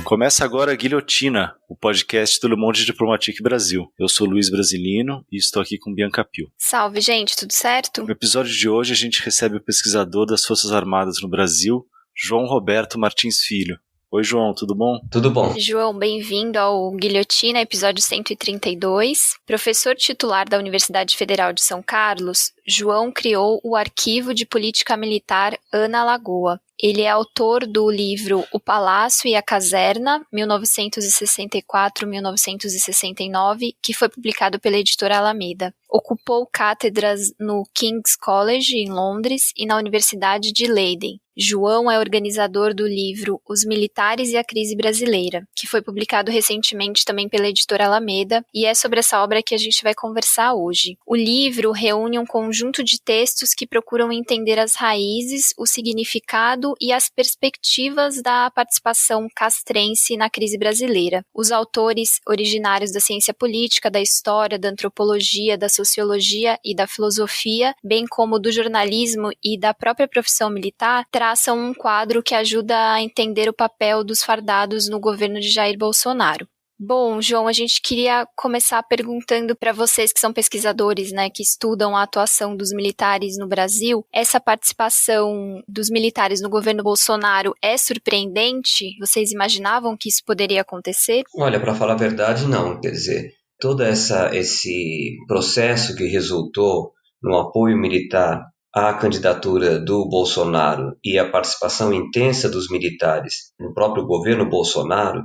Começa agora a Guilhotina, o podcast do Le Monde Diplomatique Brasil. Eu sou Luiz Brasilino e estou aqui com Bianca Pio. Salve, gente, tudo certo? No episódio de hoje a gente recebe o pesquisador das Forças Armadas no Brasil, João Roberto Martins Filho. Oi, João, tudo bom? Tudo bom. João, bem-vindo ao Guilhotina, episódio 132. Professor titular da Universidade Federal de São Carlos, João criou o Arquivo de Política Militar Ana Lagoa. Ele é autor do livro O Palácio e a Caserna, 1964-1969, que foi publicado pela editora Alameda. Ocupou cátedras no King's College, em Londres, e na Universidade de Leiden. João é organizador do livro Os Militares e a Crise Brasileira, que foi publicado recentemente também pela editora Alameda, e é sobre essa obra que a gente vai conversar hoje. O livro reúne um conjunto de textos que procuram entender as raízes, o significado e as perspectivas da participação castrense na crise brasileira. Os autores, originários da ciência política, da história, da antropologia, da sociologia e da filosofia, bem como do jornalismo e da própria profissão militar, traçam um quadro que ajuda a entender o papel dos fardados no governo de Jair Bolsonaro. Bom, João, a gente queria começar perguntando para vocês que são pesquisadores, né, que estudam a atuação dos militares no Brasil, essa participação dos militares no governo Bolsonaro é surpreendente? Vocês imaginavam que isso poderia acontecer? Olha, para falar a verdade, não. Quer dizer, todo esse processo que resultou no apoio militar à candidatura do Bolsonaro e a participação intensa dos militares no próprio governo Bolsonaro,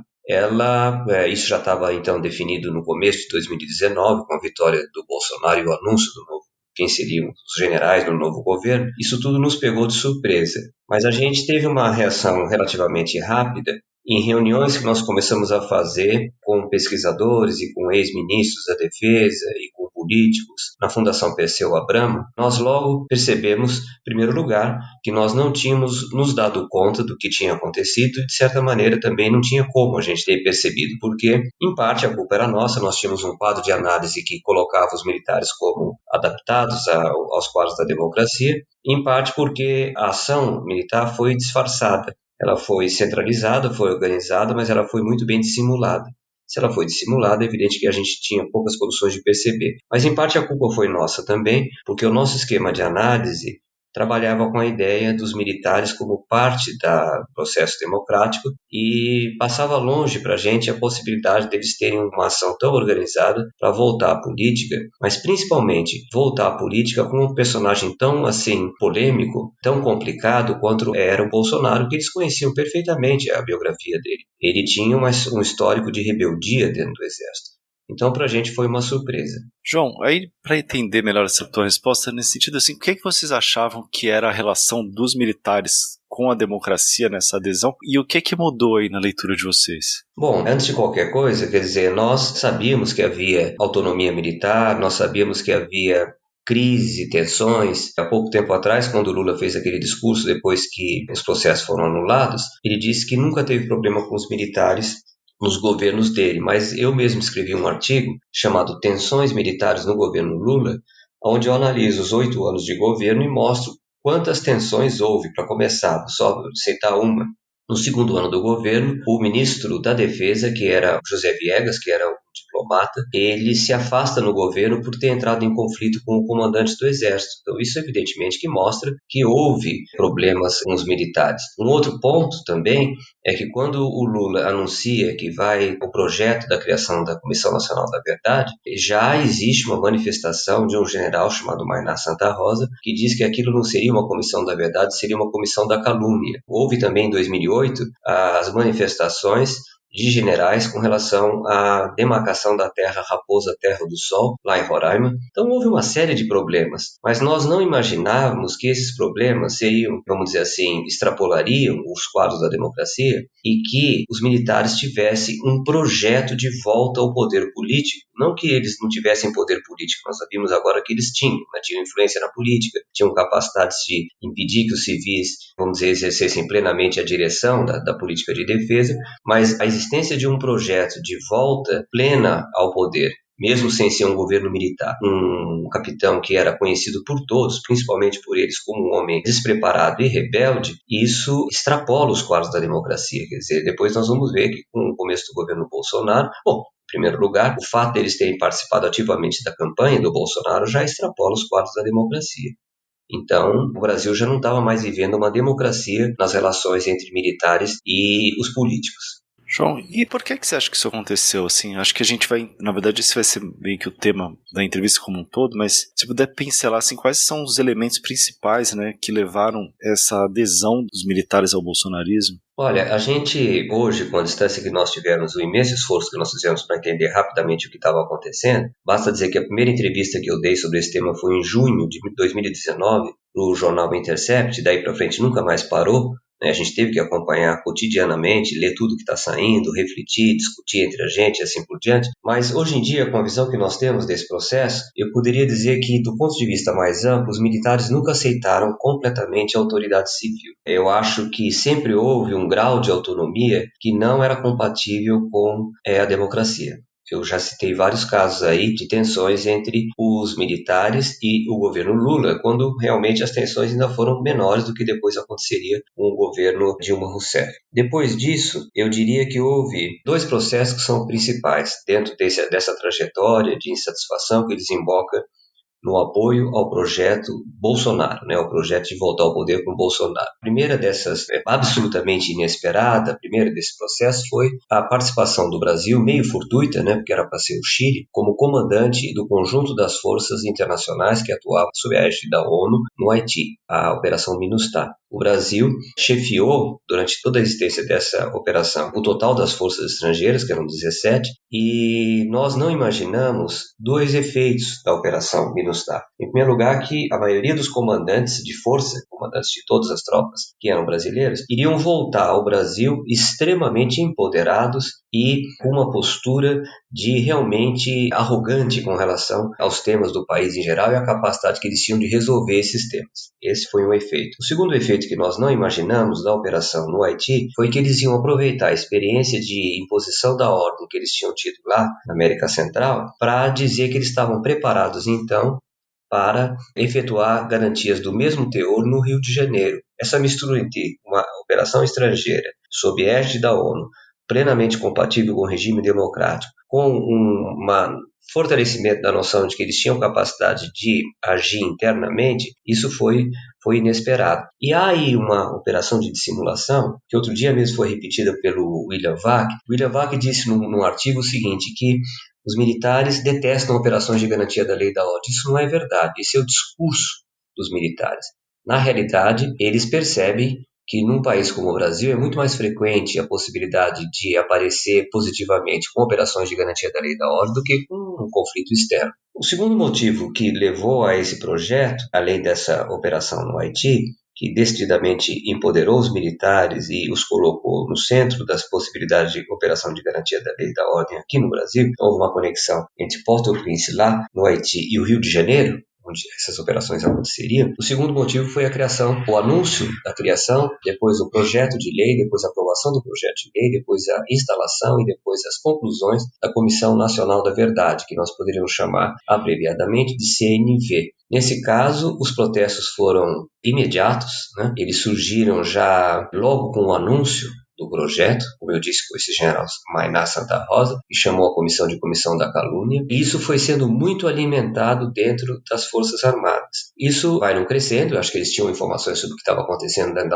isso já estava então definido no começo de 2019, com a vitória do Bolsonaro e o anúncio do novo, quem seriam os generais do novo governo. Isso tudo nos pegou de surpresa, mas a gente teve uma reação relativamente rápida em reuniões que nós começamos a fazer com pesquisadores e com ex-ministros da Defesa e com políticos na Fundação Perseu Abramo. Nós logo percebemos, em primeiro lugar, que nós não tínhamos nos dado conta do que tinha acontecido e, de certa maneira, também não tinha como a gente ter percebido, porque, em parte, a culpa era nossa. Nós tínhamos um quadro de análise que colocava os militares como adaptados aos quadros da democracia, em parte porque a ação militar foi disfarçada. Ela foi centralizada, foi organizada, mas ela foi muito bem dissimulada. Se ela foi dissimulada, é evidente que a gente tinha poucas condições de perceber. Mas, em parte, a culpa foi nossa também, porque o nosso esquema de análise trabalhava com a ideia dos militares como parte do processo democrático e passava longe para a gente a possibilidade deles terem uma ação tão organizada para voltar à política, mas principalmente voltar à política com um personagem tão assim polêmico, tão complicado quanto era o Bolsonaro, que eles conheciam perfeitamente a biografia dele. Ele tinha um histórico de rebeldia dentro do Exército. Então, para a gente foi uma surpresa. João, aí para entender melhor essa tua resposta, nesse sentido, assim, o que vocês achavam que era a relação dos militares com a democracia nessa adesão e o que mudou aí na leitura de vocês? Bom, antes de qualquer coisa, quer dizer, nós sabíamos que havia autonomia militar, nós sabíamos que havia crises e tensões. Há pouco tempo atrás, quando o Lula fez aquele discurso, depois que os processos foram anulados, ele disse que nunca teve problema com os militares nos governos dele, mas eu mesmo escrevi um artigo chamado Tensões Militares no Governo Lula, onde eu analiso os 8 anos de governo e mostro quantas tensões houve. Para começar, só citar uma. No segundo ano do governo, o ministro da Defesa, que era José Viegas, que era um diplomata, ele se afasta no governo por ter entrado em conflito com o comandante do Exército. Então, isso evidentemente que mostra que houve problemas com os militares. Um outro ponto também é que quando o Lula anuncia que vai o projeto da criação da Comissão Nacional da Verdade, já existe uma manifestação de um general chamado Mainá Santa Rosa, que diz que aquilo não seria uma Comissão da Verdade, seria uma Comissão da Calúnia. Houve também em 2008 as manifestações de generais com relação à demarcação da terra Raposa Terra do Sol, lá em Roraima. Então houve uma série de problemas, mas nós não imaginávamos que esses problemas seriam, vamos dizer assim, extrapolariam os quadros da democracia e que os militares tivessem um projeto de volta ao poder político. Não que eles não tivessem poder político, nós sabíamos agora que eles tinham, né? Tinham influência na política, tinham capacidade de impedir que os civis, vamos dizer, exercessem plenamente a direção da política de defesa, mas a existência de um projeto de volta plena ao poder mesmo sem ser um governo militar. Um capitão que era conhecido por todos, principalmente por eles, como um homem despreparado e rebelde, isso extrapola os quadros da democracia. Quer dizer, depois nós vamos ver que com o começo do governo Bolsonaro, em primeiro lugar, o fato deles terem participado ativamente da campanha do Bolsonaro já extrapola os quadros da democracia. Então, o Brasil já não estava mais vivendo uma democracia nas relações entre militares e os políticos. João, e por que você acha que isso aconteceu? Assim, acho que a gente vai, na verdade, esse vai ser meio que o tema da entrevista como um todo, mas se puder pincelar assim, quais são os elementos principais, né, que levaram essa adesão dos militares ao bolsonarismo? Olha, a gente hoje, com a distância que nós tivemos, o imenso esforço que nós fizemos para entender rapidamente o que estava acontecendo, basta dizer que a primeira entrevista que eu dei sobre esse tema foi em junho de 2019, para o jornal Intercept, daí para frente nunca mais parou. A gente teve que acompanhar cotidianamente, ler tudo que está saindo, refletir, discutir entre a gente e assim por diante. Mas hoje em dia, com a visão que nós temos desse processo, eu poderia dizer que, do ponto de vista mais amplo, os militares nunca aceitaram completamente a autoridade civil. Eu acho que sempre houve um grau de autonomia que não era compatível com a democracia. Eu já citei vários casos aí de tensões entre os militares e o governo Lula, quando realmente as tensões ainda foram menores do que depois aconteceria com o governo Dilma Rousseff. Depois disso, eu diria que houve dois processos que são principais dentro dessa trajetória de insatisfação que desemboca no apoio ao projeto Bolsonaro, o projeto de voltar ao poder com Bolsonaro. A primeira dessas, absolutamente inesperada, a primeira desse processo foi a participação do Brasil, meio fortuita, porque era para ser o Chile, como comandante do conjunto das forças internacionais que atuavam sob a égide da ONU no Haiti, a Operação MINUSTAH. O Brasil chefiou, durante toda a existência dessa operação, o total das forças estrangeiras, que eram 17, e nós não imaginamos dois efeitos da Operação MINUSTAH. Em primeiro lugar, que a maioria dos comandantes de força, comandantes de todas as tropas que eram brasileiros, iriam voltar ao Brasil extremamente empoderados e com uma postura de realmente arrogante com relação aos temas do país em geral e a capacidade que eles tinham de resolver esses temas. Esse foi um efeito. O segundo efeito que nós não imaginamos da operação no Haiti foi que eles iam aproveitar a experiência de imposição da ordem que eles tinham tido lá na América Central para dizer que eles estavam preparados então para efetuar garantias do mesmo teor no Rio de Janeiro. Essa mistura entre uma operação estrangeira sob égide da ONU, plenamente compatível com o regime democrático, com um fortalecimento da noção de que eles tinham capacidade de agir internamente, isso foi inesperado. E há aí uma operação de dissimulação, que outro dia mesmo foi repetida pelo William Vac. William Vac disse num artigo o seguinte, que os militares detestam operações de garantia da lei e da ordem. Isso não é verdade, esse é o discurso dos militares. Na realidade, eles percebem que num país como o Brasil é muito mais frequente a possibilidade de aparecer positivamente com operações de garantia da lei e da ordem do que com um conflito externo. O segundo motivo que levou a esse projeto, além dessa operação no Haiti, que decididamente empoderou os militares e os colocou no centro das possibilidades de operação de garantia da lei e da ordem aqui no Brasil, houve uma conexão entre Port-au-Prince lá no Haiti e o Rio de Janeiro, onde essas operações aconteceriam. O segundo motivo foi a criação, o anúncio da criação, depois o projeto de lei, depois a aprovação do projeto de lei, depois a instalação e depois as conclusões da Comissão Nacional da Verdade, que nós poderíamos chamar abreviadamente de CNV. Nesse caso, os protestos foram imediatos, Eles surgiram já logo com o anúncio do projeto, como eu disse, com esse general Mainá Santa Rosa, que chamou a Comissão da Calúnia, e isso foi sendo muito alimentado dentro das Forças Armadas. Isso vai não crescendo, eu acho que eles tinham informações sobre o que estava acontecendo dentro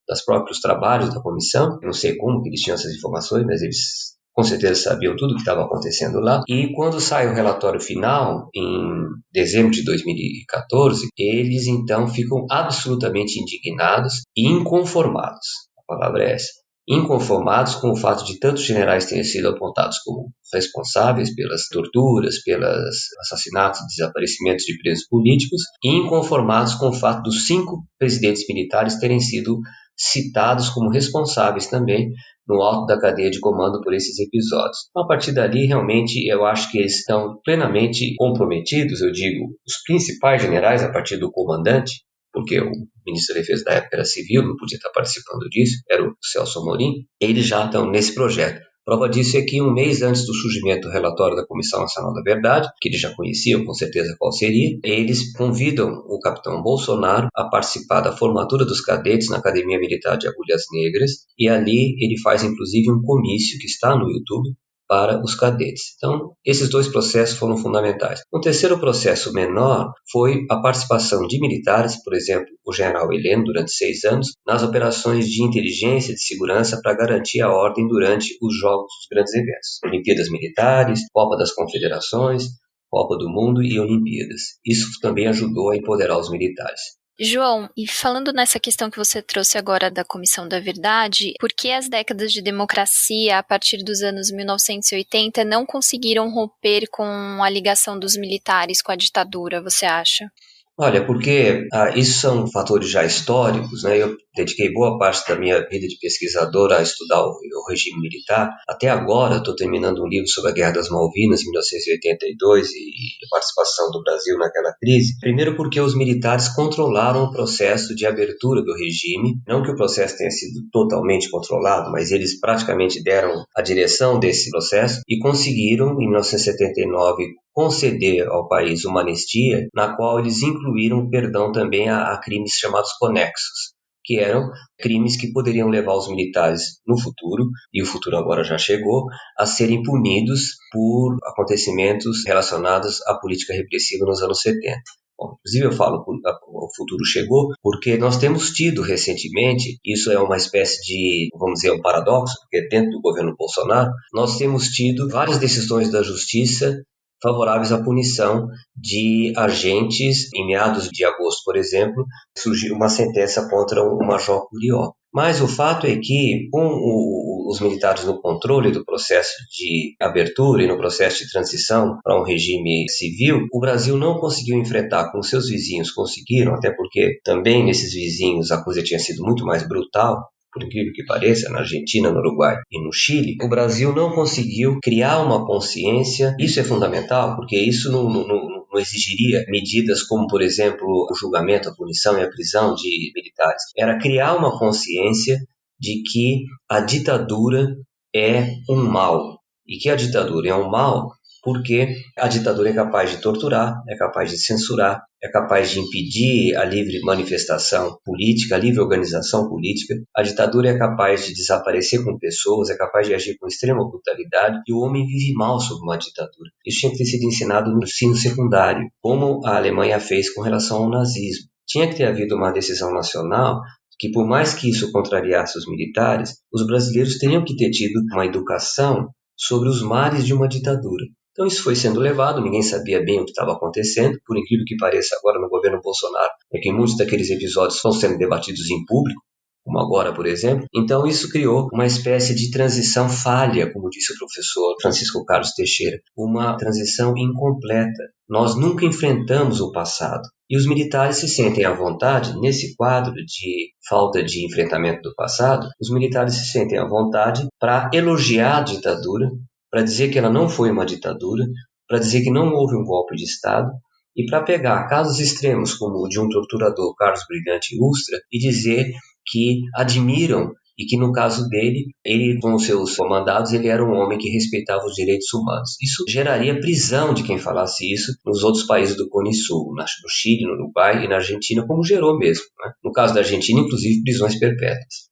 das próprios trabalhos da comissão, eu não sei como que eles tinham essas informações, mas eles com certeza sabiam tudo o que estava acontecendo lá, e quando sai o relatório final, em dezembro de 2014, eles então ficam absolutamente indignados e inconformados, a palavra é essa, inconformados com o fato de tantos generais terem sido apontados como responsáveis pelas torturas, pelos assassinatos e desaparecimentos de presos políticos, e inconformados com o fato dos 5 presidentes militares terem sido citados como responsáveis também no alto da cadeia de comando por esses episódios. A partir dali, realmente, eu acho que eles estão plenamente comprometidos, eu digo, os principais generais, a partir do comandante, porque o ministro da Defesa da época era civil, não podia estar participando disso, era o Celso Amorim, eles já estão nesse projeto. Prova disso é que um mês antes do surgimento do relatório da Comissão Nacional da Verdade, que eles já conheciam com certeza qual seria, eles convidam o capitão Bolsonaro a participar da formatura dos cadetes na Academia Militar de Agulhas Negras, e ali ele faz inclusive um comício que está no YouTube para os cadetes. Então, esses dois processos foram fundamentais. Um terceiro processo menor foi a participação de militares, por exemplo, o general Heleno, durante 6 anos, nas operações de inteligência e de segurança para garantir a ordem durante os jogos, os grandes eventos. Olimpíadas Militares, Copa das Confederações, Copa do Mundo e Olimpíadas. Isso também ajudou a empoderar os militares. João, e falando nessa questão que você trouxe agora da Comissão da Verdade, por que as décadas de democracia, a partir dos anos 1980, não conseguiram romper com a ligação dos militares com a ditadura, você acha? Olha, porque isso são fatores já históricos, né? Eu dediquei boa parte da minha vida de pesquisador a estudar o regime militar. Até agora, estou terminando um livro sobre a Guerra das Malvinas, em 1982, e a participação do Brasil naquela crise. Primeiro porque os militares controlaram o processo de abertura do regime. Não que o processo tenha sido totalmente controlado, mas eles praticamente deram a direção desse processo e conseguiram, em 1979, conceder ao país uma anistia, na qual eles incluíram perdão também a crimes chamados conexos, que eram crimes que poderiam levar os militares no futuro, e o futuro agora já chegou, a serem punidos por acontecimentos relacionados à política repressiva nos anos 70. Bom, inclusive eu falo que o futuro chegou porque nós temos tido recentemente, isso é uma espécie de, vamos dizer, um paradoxo, porque dentro do governo Bolsonaro, nós temos tido várias decisões da justiça favoráveis à punição de agentes. Em meados de agosto, por exemplo, surgiu uma sentença contra o Major Curió. Mas o fato é que, com os militares no controle do processo de abertura e no processo de transição para um regime civil, o Brasil não conseguiu enfrentar como seus vizinhos conseguiram, até porque também nesses vizinhos a coisa tinha sido muito mais brutal, por incrível que pareça, na Argentina, no Uruguai e no Chile, o Brasil não conseguiu criar uma consciência. Isso é fundamental, porque isso não exigiria medidas como, por exemplo, o julgamento, a punição e a prisão de militares. Era criar uma consciência de que a ditadura é um mal, e que a ditadura é um mal porque a ditadura é capaz de torturar, é capaz de censurar, é capaz de impedir a livre manifestação política, a livre organização política. A ditadura é capaz de desaparecer com pessoas, é capaz de agir com extrema brutalidade, e o homem vive mal sob uma ditadura. Isso tinha que ter sido ensinado no ensino secundário, como a Alemanha fez com relação ao nazismo. Tinha que ter havido uma decisão nacional que, por mais que isso contrariasse os militares, os brasileiros teriam que ter tido uma educação sobre os males de uma ditadura. Então isso foi sendo levado, ninguém sabia bem o que estava acontecendo, por incrível que pareça agora no governo Bolsonaro, é que muitos daqueles episódios estão sendo debatidos em público, como agora, por exemplo. Então isso criou uma espécie de transição falha, como disse o professor Francisco Carlos Teixeira, uma transição incompleta. Nós nunca enfrentamos o passado. E os militares se sentem à vontade, nesse quadro de falta de enfrentamento do passado, os militares se sentem à vontade para elogiar a ditadura, para dizer que ela não foi uma ditadura, para dizer que não houve um golpe de Estado, e para pegar casos extremos como o de um torturador, Carlos Brigante Ustra, e dizer que admiram e que no caso dele, ele com os seus comandados, ele era um homem que respeitava os direitos humanos. Isso geraria prisão de quem falasse isso nos outros países do Cone Sul, no Chile, no Uruguai e na Argentina, como gerou mesmo, né? No caso da Argentina, inclusive, prisões perpétuas.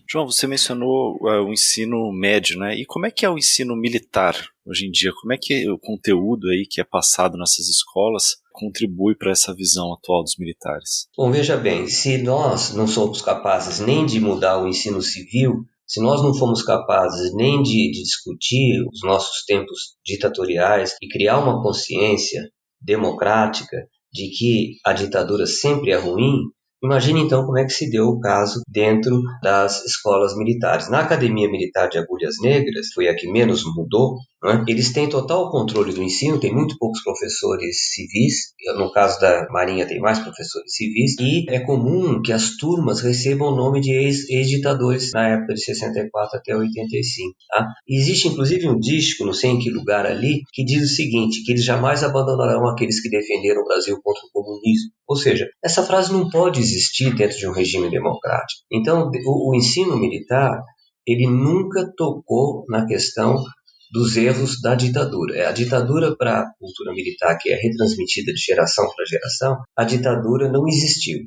João, você mencionou o ensino médio, né? E como é que é o ensino militar hoje em dia? Como é que o conteúdo aí que é passado nessas escolas contribui para essa visão atual dos militares? Bom, veja bem, se nós não somos capazes nem de mudar o ensino civil, se nós não fomos capazes nem de discutir os nossos tempos ditatoriais e criar uma consciência democrática de que a ditadura sempre é ruim, imagine então como é que se deu o caso dentro das escolas militares. Na Academia Militar de Agulhas Negras, foi a que menos mudou, né? Eles têm total controle do ensino, tem muito poucos professores civis, no caso da Marinha tem mais professores civis, e é comum que as turmas recebam o nome de ex-ditadores na época de 64 até 85. Tá? Existe inclusive um dístico, não sei em que lugar ali, que diz o seguinte, que eles jamais abandonarão aqueles que defenderam o Brasil contra o comunismo. Ou seja, essa frase não pode existir dentro de um regime democrático. Então, o ensino militar ele nunca tocou na questão dos erros da ditadura. A ditadura, para a cultura militar, que é retransmitida de geração para geração, a ditadura não existiu.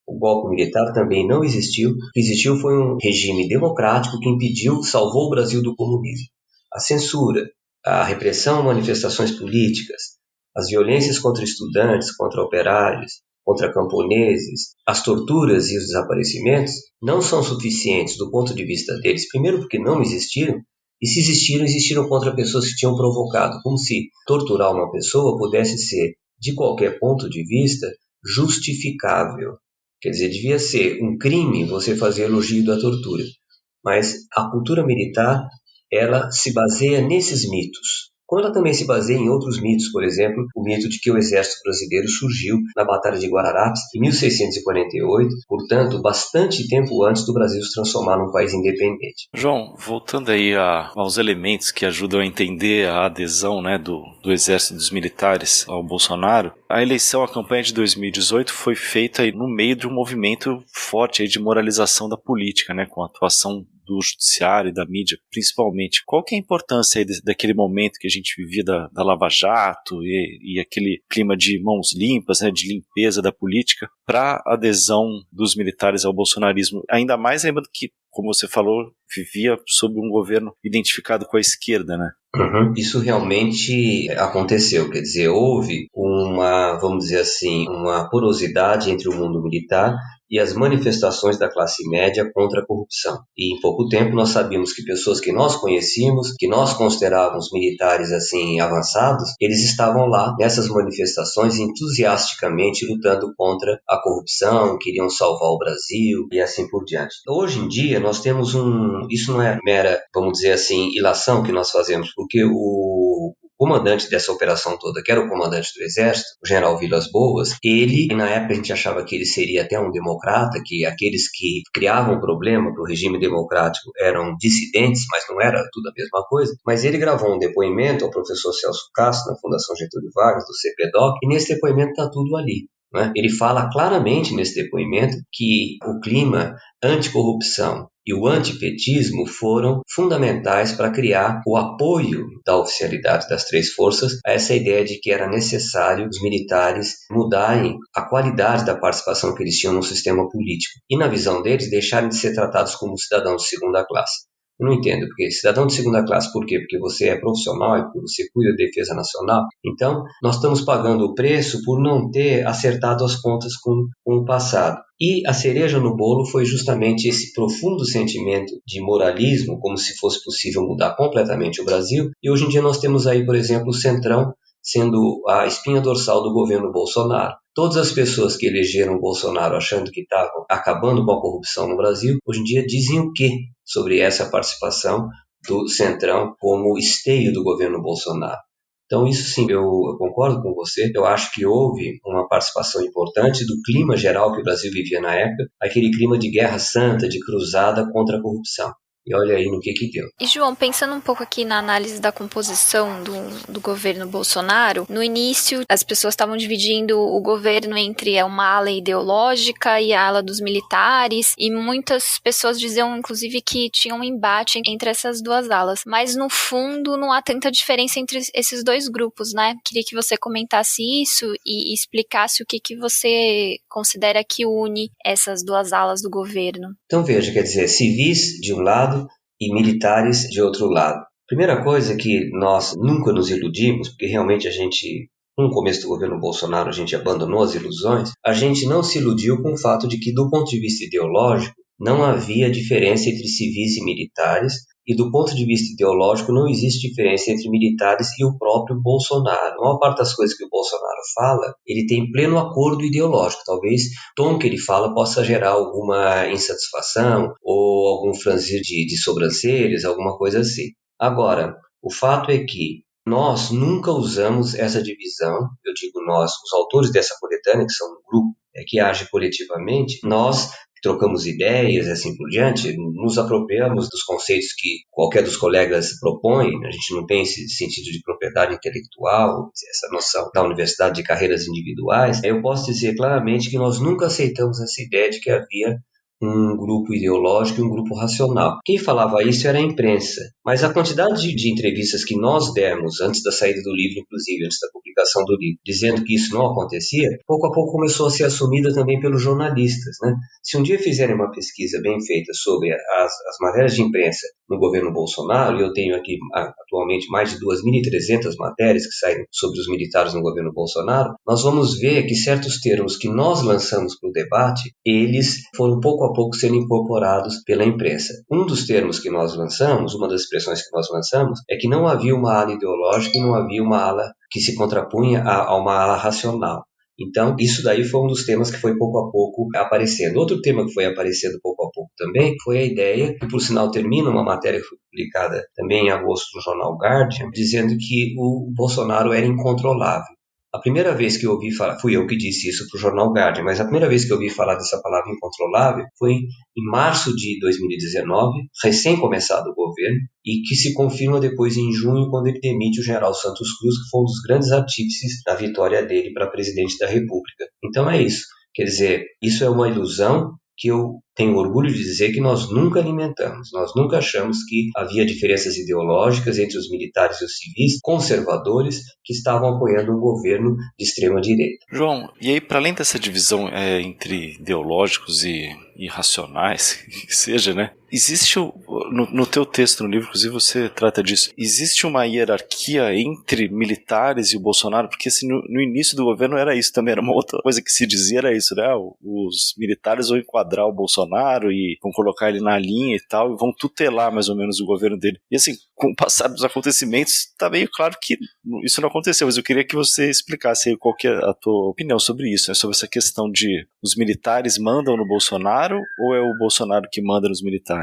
O golpe militar também não existiu. O que existiu foi um regime democrático que impediu, salvou o Brasil do comunismo. A censura, a repressão a manifestações políticas, as violências contra estudantes, contra operários, contra camponeses, as torturas e os desaparecimentos não são suficientes do ponto de vista deles, primeiro porque não existiram, e se existiram, existiram contra pessoas que tinham provocado, como se torturar uma pessoa pudesse ser, de qualquer ponto de vista, justificável. Quer dizer, devia ser um crime você fazer elogio da tortura. Mas a cultura militar, ela se baseia nesses mitos. Como ela também se baseia em outros mitos, por exemplo, o mito de que o exército brasileiro surgiu na Batalha de Guararapes em 1648, portanto, bastante tempo antes do Brasil se transformar num país independente. João, voltando aí aos elementos que ajudam a entender a adesão, né, do exército dos militares ao Bolsonaro, a eleição, a campanha de 2018 foi feita aí no meio de um movimento forte aí de moralização da política, né, com a atuação do judiciário e da mídia, principalmente. Qual que é a importância aí daquele momento que a gente vivia da Lava Jato e aquele clima de mãos limpas, né, de limpeza da política, para a adesão dos militares ao bolsonarismo? Ainda mais lembrando que, como você falou, vivia sob um governo identificado com a esquerda, né? Isso realmente aconteceu, quer dizer, houve vamos dizer assim, uma porosidade entre o mundo militar e as manifestações da classe média contra a corrupção. E em pouco tempo nós sabíamos que pessoas que nós conhecíamos, que nós considerávamos militares assim avançados, eles estavam lá nessas manifestações entusiasticamente lutando contra a corrupção, queriam salvar o Brasil e assim por diante. Hoje em dia nós temos isso não é mera, vamos dizer assim, ilação que nós fazemos, porque o comandante dessa operação toda, que era o comandante do Exército, o general Vilas Boas, ele, na época a gente achava que ele seria até um democrata, que aqueles que criavam problema para o regime democrático eram dissidentes, mas não era tudo a mesma coisa, mas ele gravou um depoimento ao professor Celso Castro, na Fundação Getúlio Vargas, do CPDOC, e nesse depoimento está tudo ali. Ele fala claramente nesse depoimento que o clima anticorrupção e o antipetismo foram fundamentais para criar o apoio da oficialidade das três forças a essa ideia de que era necessário os militares mudarem a qualidade da participação que eles tinham no sistema político e, na visão deles, deixarem de ser tratados como cidadãos de segunda classe. Eu não entendo, porque cidadão de segunda classe, por quê? Porque você é profissional e porque você cuida da defesa nacional. Então, nós estamos pagando o preço por não ter acertado as contas com o passado. E a cereja no bolo foi justamente esse profundo sentimento de moralismo, como se fosse possível mudar completamente o Brasil. E hoje em dia nós temos aí, por exemplo, o Centrão sendo a espinha dorsal do governo Bolsonaro. Todas as pessoas que elegeram o Bolsonaro achando que estavam acabando com a corrupção no Brasil, hoje em dia dizem o quê sobre essa participação do Centrão como esteio do governo Bolsonaro? Então, isso sim, eu concordo com você. Eu acho que houve uma participação importante do clima geral que o Brasil vivia na época, aquele clima de guerra santa, de cruzada contra a corrupção. E olha aí no que deu. E, João, pensando um pouco aqui na análise da composição do governo Bolsonaro, no início as pessoas estavam dividindo o governo entre uma ala ideológica e a ala dos militares, e muitas pessoas diziam, inclusive, que tinha um embate entre essas duas alas. Mas, no fundo, não há tanta diferença entre esses dois grupos, né? Queria que você comentasse isso e explicasse o que você considera que une essas duas alas do governo. Então, veja, quer dizer, civis de um lado e militares de outro lado. Primeira coisa que nós nunca nos iludimos, porque realmente a gente, no começo do governo Bolsonaro, a gente abandonou as ilusões, a gente não se iludiu com o fato de que, do ponto de vista ideológico, não havia diferença entre civis e militares, e do ponto de vista ideológico não existe diferença entre militares e o próprio Bolsonaro. A maior parte das coisas que o Bolsonaro fala, ele tem pleno acordo ideológico. Talvez o tom que ele fala possa gerar alguma insatisfação ou algum franzir de sobrancelhas, alguma coisa assim. Agora, o fato é que nós nunca usamos essa divisão, eu digo nós, os autores dessa coletânea, que são um grupo que age coletivamente, nós trocamos ideias e assim por diante, nos apropriamos dos conceitos que qualquer dos colegas propõe, a gente não tem esse sentido de propriedade intelectual, essa noção da universidade de carreiras individuais. Eu posso dizer claramente que nós nunca aceitamos essa ideia de que havia um grupo ideológico e um grupo racional. Quem falava isso era a imprensa, mas a quantidade de entrevistas que nós demos antes da saída do livro, inclusive antes da publicação do livro, dizendo que isso não acontecia, pouco a pouco começou a ser assumida também pelos jornalistas, né? Se um dia fizerem uma pesquisa bem feita sobre as matérias de imprensa no governo Bolsonaro, e eu tenho aqui atualmente mais de 2.300 matérias que saíram sobre os militares no governo Bolsonaro, nós vamos ver que certos termos que nós lançamos para o debate, eles foram pouco a pouco sendo incorporados pela imprensa. Um dos termos que nós lançamos, uma das expressões que nós lançamos, é que não havia uma ala ideológica e não havia uma ala que se contrapunha a uma ala racional. Então, isso daí foi um dos temas que foi pouco a pouco aparecendo. Outro tema que foi aparecendo pouco a pouco também foi a ideia, que por sinal termina uma matéria que foi publicada também em agosto no jornal Guardian, dizendo que o Bolsonaro era incontrolável. A primeira vez que eu ouvi falar, fui eu que disse isso para o jornal Guardian, mas a primeira vez que eu ouvi falar dessa palavra incontrolável foi em março de 2019, recém-começado o governo, e que se confirma depois em junho, quando ele demite o general Santos Cruz, que foi um dos grandes artífices da vitória dele para presidente da República. Então é isso. Quer dizer, isso é uma ilusão que eu tenho orgulho de dizer que nós nunca alimentamos. Nós nunca achamos que havia diferenças ideológicas entre os militares e os civis conservadores que estavam apoiando um governo de extrema-direita. João, e aí para além dessa divisão entre ideológicos e racionais, que seja, né? Existe, no teu texto, no livro, inclusive você trata disso, existe uma hierarquia entre militares e o Bolsonaro? Porque assim, no início do governo era isso também, era uma outra coisa que se dizia, era isso, né? Os militares vão enquadrar o Bolsonaro e vão colocar ele na linha e tal, e vão tutelar mais ou menos o governo dele. E assim, com o passar dos acontecimentos, tá meio claro que isso não aconteceu, mas eu queria que você explicasse aí qual que é a tua opinião sobre isso, né? Sobre essa questão de os militares mandam no Bolsonaro ou é o Bolsonaro que manda nos militares?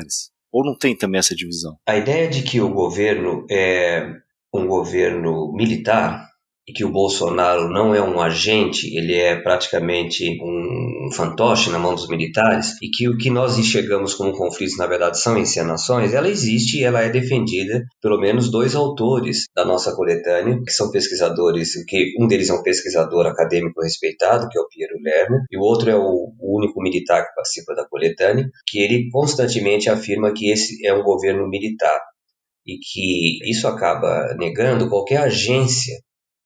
Ou não tem também essa divisão? A ideia de que o governo é um governo militar e que o Bolsonaro não é um agente, ele é praticamente um fantoche na mão dos militares, e que o que nós enxergamos como conflitos, na verdade, são encenações, ela existe e ela é defendida pelo menos dois autores da nossa coletânea, que são pesquisadores, que um deles é um pesquisador acadêmico respeitado, que é o Piero Lerner, e o outro é o único militar que participa da coletânea, que ele constantemente afirma que esse é um governo militar, e que isso acaba negando qualquer agência,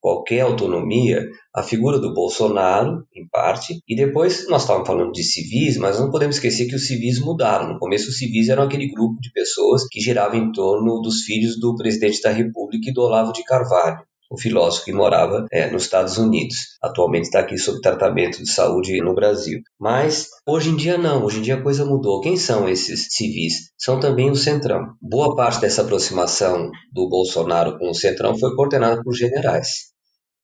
qualquer autonomia, a figura do Bolsonaro, em parte, e depois nós estávamos falando de civis, mas não podemos esquecer que os civis mudaram. No começo, os civis eram aquele grupo de pessoas que girava em torno dos filhos do presidente da República e do Olavo de Carvalho, o filósofo que morava nos Estados Unidos. Atualmente está aqui sob tratamento de saúde no Brasil. Mas hoje em dia não, hoje em dia a coisa mudou. Quem são esses civis? São também o Centrão. Boa parte dessa aproximação do Bolsonaro com o Centrão foi coordenada por generais.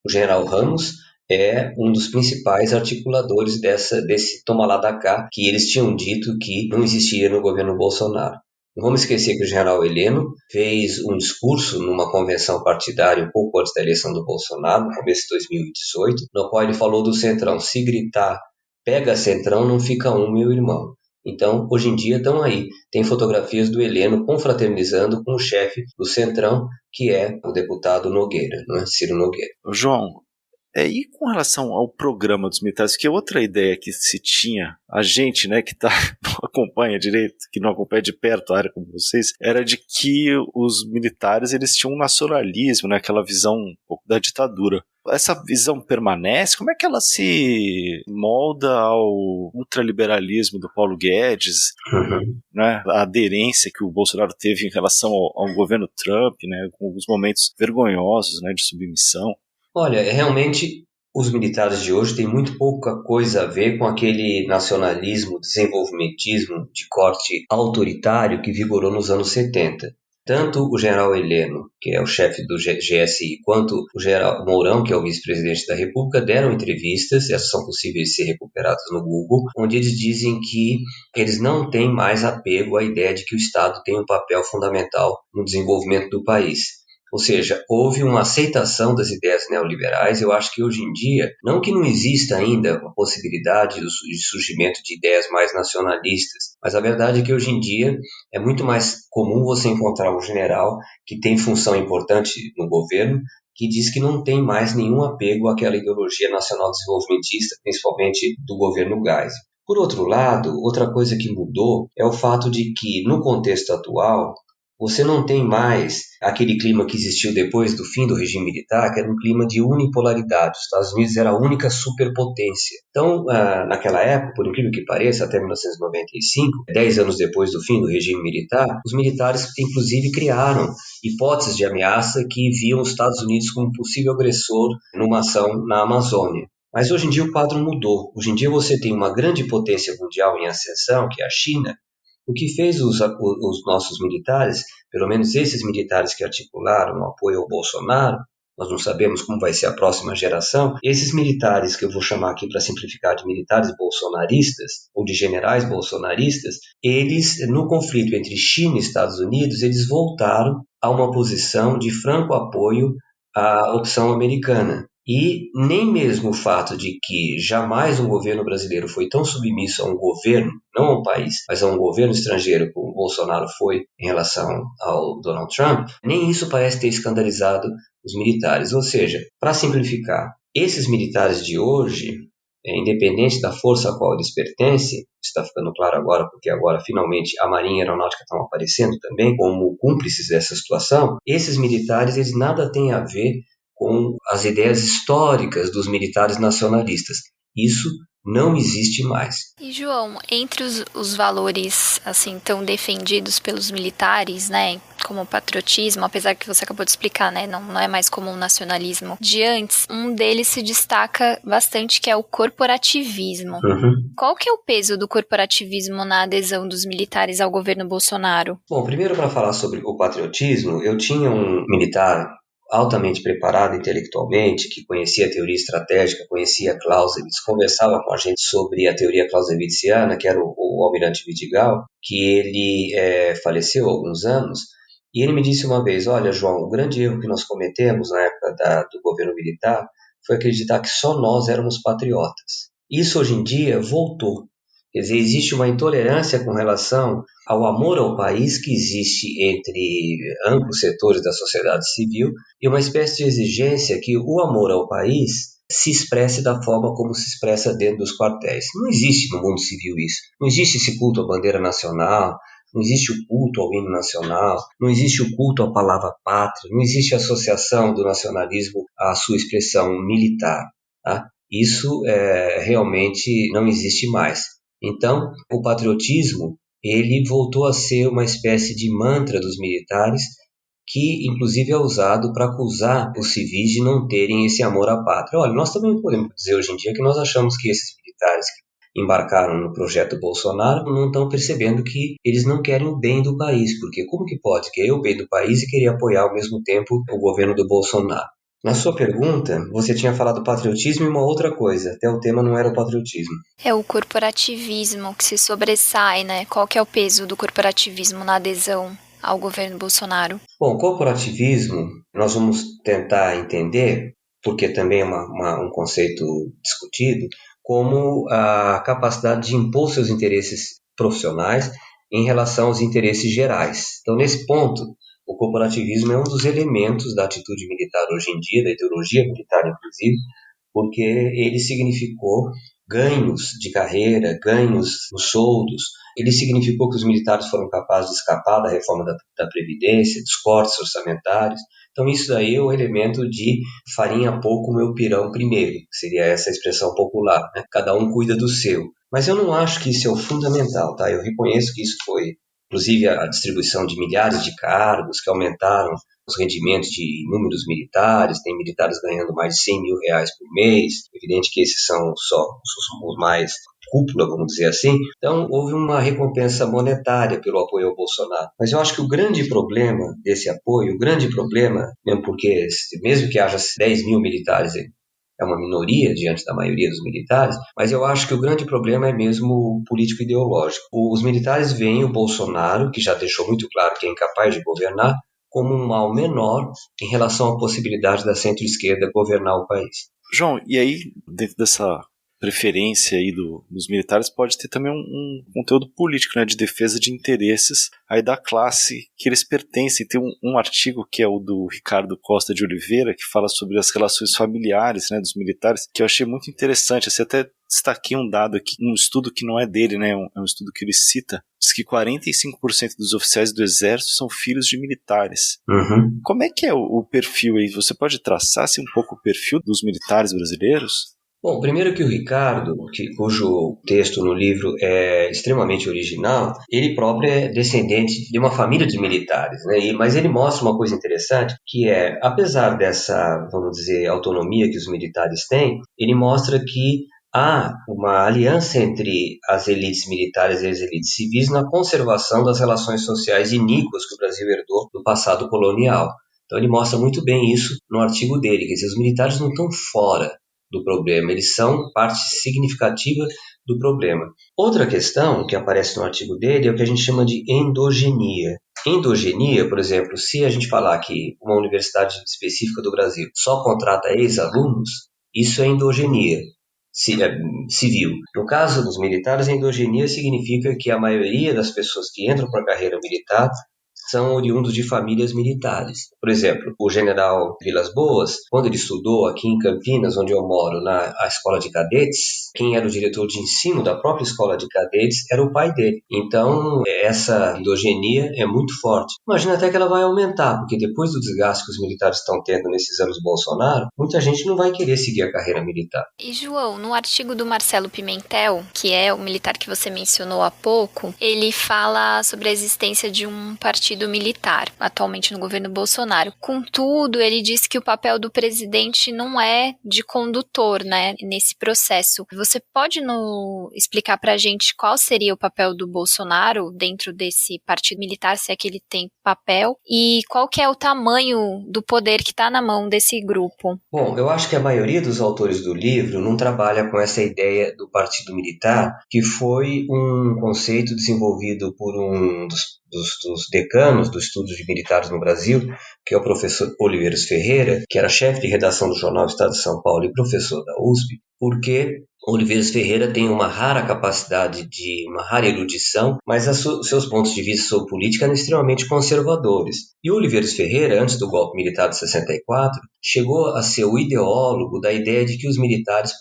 O general Ramos é um dos principais articuladores desse toma lá da cá, que eles tinham dito que não existia no governo Bolsonaro. Não vamos esquecer que o general Heleno fez um discurso numa convenção partidária um pouco antes da eleição do Bolsonaro, no começo de 2018, no qual ele falou do Centrão: se gritar, pega Centrão, não fica um, meu irmão. Então, hoje em dia estão aí, tem fotografias do Heleno confraternizando com o chefe do Centrão, que é o deputado Nogueira, não é? Ciro Nogueira. João, e com relação ao programa dos militares, que é outra ideia que se tinha, a gente, né, que não acompanha direito, que não acompanha de perto a área como vocês, era de que os militares eles tinham um nacionalismo, né, aquela visão um pouco da ditadura. Essa visão permanece? Como é que ela se molda ao ultraliberalismo do Paulo Guedes, né? A aderência que o Bolsonaro teve em relação ao governo Trump, né? Com alguns momentos vergonhosos, né? De submissão? Olha, realmente os militares de hoje têm muito pouca coisa a ver com aquele nacionalismo, desenvolvimentismo de corte autoritário que vigorou nos anos 70. Tanto o general Heleno, que é o chefe do GSI, quanto o general Mourão, que é o vice-presidente da República, deram entrevistas, essas são possíveis de ser recuperadas no Google, onde eles dizem que eles não têm mais apego à ideia de que o Estado tem um papel fundamental no desenvolvimento do país. Ou seja, houve uma aceitação das ideias neoliberais. Eu acho que hoje em dia, não que não exista ainda a possibilidade de surgimento de ideias mais nacionalistas, mas a verdade é que hoje em dia é muito mais comum você encontrar um general que tem função importante no governo, que diz que não tem mais nenhum apego àquela ideologia nacional desenvolvimentista, principalmente do governo Geisel. Por outro lado, outra coisa que mudou é o fato de que, no contexto atual, você não tem mais aquele clima que existiu depois do fim do regime militar, que era um clima de unipolaridade. Os Estados Unidos era a única superpotência. Então, naquela época, por incrível que pareça, até 1995, 10 anos depois do fim do regime militar, os militares, inclusive, criaram hipóteses de ameaça que viam os Estados Unidos como possível agressor numa ação na Amazônia. Mas hoje em dia o quadro mudou. Hoje em dia você tem uma grande potência mundial em ascensão, que é a China. O que fez os nossos militares, pelo menos esses militares que articularam o apoio ao Bolsonaro, nós não sabemos como vai ser a próxima geração, esses militares, que eu vou chamar aqui para simplificar de militares bolsonaristas, ou de generais bolsonaristas, eles, no conflito entre China e Estados Unidos, eles voltaram a uma posição de franco apoio à opção americana. E nem mesmo o fato de que jamais um governo brasileiro foi tão submisso a um governo, não a um país, mas a um governo estrangeiro como o Bolsonaro foi em relação ao Donald Trump, nem isso parece ter escandalizado os militares. Ou seja, para simplificar, esses militares de hoje, independente da força a qual eles pertencem, está ficando claro agora, porque agora finalmente a Marinha e a Aeronáutica estão aparecendo também como cúmplices dessa situação, esses militares eles nada têm a ver com as ideias históricas dos militares nacionalistas. Isso não existe mais. E, João, entre os valores assim tão defendidos pelos militares, né, como o patriotismo, apesar que você acabou de explicar, né, não é mais como o nacionalismo de antes, um deles se destaca bastante, que é o corporativismo. Qual que é o peso do corporativismo na adesão dos militares ao governo Bolsonaro? Bom, primeiro, para falar sobre o patriotismo, eu tinha um militar altamente preparado intelectualmente, que conhecia a teoria estratégica, conhecia Clausewitz, conversava com a gente sobre a teoria clausewitziana, que era o almirante Vidigal, que ele faleceu há alguns anos, e ele me disse uma vez, olha, João, o grande erro que nós cometemos na época do governo militar foi acreditar que só nós éramos patriotas. Isso hoje em dia voltou. Quer dizer, existe uma intolerância com relação ao amor ao país que existe entre amplos setores da sociedade civil e uma espécie de exigência que o amor ao país se expresse da forma como se expressa dentro dos quartéis. Não existe no mundo civil isso. Não existe esse culto à bandeira nacional, não existe o culto ao hino nacional, não existe o culto à palavra pátria, não existe a associação do nacionalismo à sua expressão militar. Tá? Isso realmente não existe mais. Então, o patriotismo, ele voltou a ser uma espécie de mantra dos militares, que inclusive é usado para acusar os civis de não terem esse amor à pátria. Olha, nós também podemos dizer hoje em dia que nós achamos que esses militares que embarcaram no projeto Bolsonaro não estão percebendo que eles não querem o bem do país, porque como que pode querer o bem do país e querer apoiar ao mesmo tempo o governo do Bolsonaro? Na sua pergunta, você tinha falado patriotismo e uma outra coisa, até o tema não era o patriotismo. É o corporativismo que se sobressai, né? Qual que é o peso do corporativismo na adesão ao governo Bolsonaro? Bom, corporativismo, nós vamos tentar entender, porque também é um conceito discutido, como a capacidade de impor seus interesses profissionais em relação aos interesses gerais. Então, nesse ponto, o corporativismo é um dos elementos da atitude militar hoje em dia, da ideologia militar, inclusive, porque ele significou ganhos de carreira, ganhos nos soldos. Ele significou que os militares foram capazes de escapar da reforma da Previdência, dos cortes orçamentários. Então, isso daí é o elemento de farinha pouco, meu pirão primeiro, seria essa expressão popular, né? Cada um cuida do seu. Mas eu não acho que isso é o fundamental, tá? Eu reconheço que isso foi, inclusive, a distribuição de milhares de cargos que aumentaram os rendimentos de inúmeros militares, tem militares ganhando mais de 100 mil reais por mês, evidente que esses são só os mais cúpula, vamos dizer assim. Então, houve uma recompensa monetária pelo apoio ao Bolsonaro. Mas eu acho que o grande problema desse apoio, o grande problema, mesmo porque mesmo que haja 10 mil militares, é uma minoria diante da maioria dos militares, mas eu acho que o grande problema é mesmo político-ideológico. Os militares veem o Bolsonaro, que já deixou muito claro que é incapaz de governar, como um mal menor em relação à possibilidade da centro-esquerda governar o país. João, e aí, dentro dessa preferência aí dos militares, pode ter também um conteúdo político, né, de defesa de interesses aí da classe que eles pertencem. Tem um artigo que é o do Ricardo Costa de Oliveira, que fala sobre as relações familiares, né, dos militares, que eu achei muito interessante. Assim, até destaquei um dado aqui, um estudo que não é dele, né? É um estudo que ele cita. Diz que 45% dos oficiais do Exército são filhos de militares. Uhum. Como é que é o perfil aí? Você pode traçar assim, um pouco o perfil dos militares brasileiros? Bom, primeiro que o Ricardo, cujo texto no livro é extremamente original, ele próprio é descendente de uma família de militares, né? Mas ele mostra uma coisa interessante, que é, apesar dessa, vamos dizer, autonomia que os militares têm, ele mostra que há uma aliança entre as elites militares e as elites civis na conservação das relações sociais iníquas que o Brasil herdou no passado colonial. Então ele mostra muito bem isso no artigo dele, quer dizer, os militares não estão fora do problema, eles são parte significativa do problema. Outra questão que aparece no artigo dele é o que a gente chama de endogenia. Endogenia, por exemplo, se a gente falar que uma universidade específica do Brasil só contrata ex-alunos, isso é endogenia civil. No caso dos militares, a endogenia significa que a maioria das pessoas que entram para a carreira militar são oriundos de famílias militares. Por exemplo, o general Vilas Boas, quando ele estudou aqui em Campinas, onde eu moro, na escola de cadetes, quem era o diretor de ensino da própria escola de cadetes era o pai dele. Então, essa endogenia é muito forte. Imagina até que ela vai aumentar, porque depois do desgaste que os militares estão tendo nesses anos Bolsonaro, muita gente não vai querer seguir a carreira militar. E, João, no artigo do Marcelo Pimentel, que é o militar que você mencionou há pouco, ele fala sobre a existência de um partido militar, atualmente no governo Bolsonaro. Contudo, ele diz que o papel do presidente não é de condutor, né, nesse processo. Você pode explicar pra gente qual seria o papel do Bolsonaro dentro desse partido militar, se é que ele tem papel, e qual que é o tamanho do poder que está na mão desse grupo? Bom, eu acho que a maioria dos autores do livro não trabalha com essa ideia do partido militar, que foi um conceito desenvolvido por um dos decanos dos estudos de militares no Brasil, que é o professor Oliveiros Ferreira, que era chefe de redação do jornal Estado de São Paulo e professor da USP, porque Oliveiros Ferreira tem uma rara capacidade uma rara erudição, mas seus pontos de vista sobre política eram extremamente conservadores. E Oliveiros Ferreira, antes do golpe militar de 64, chegou a ser o ideólogo da ideia de que os militares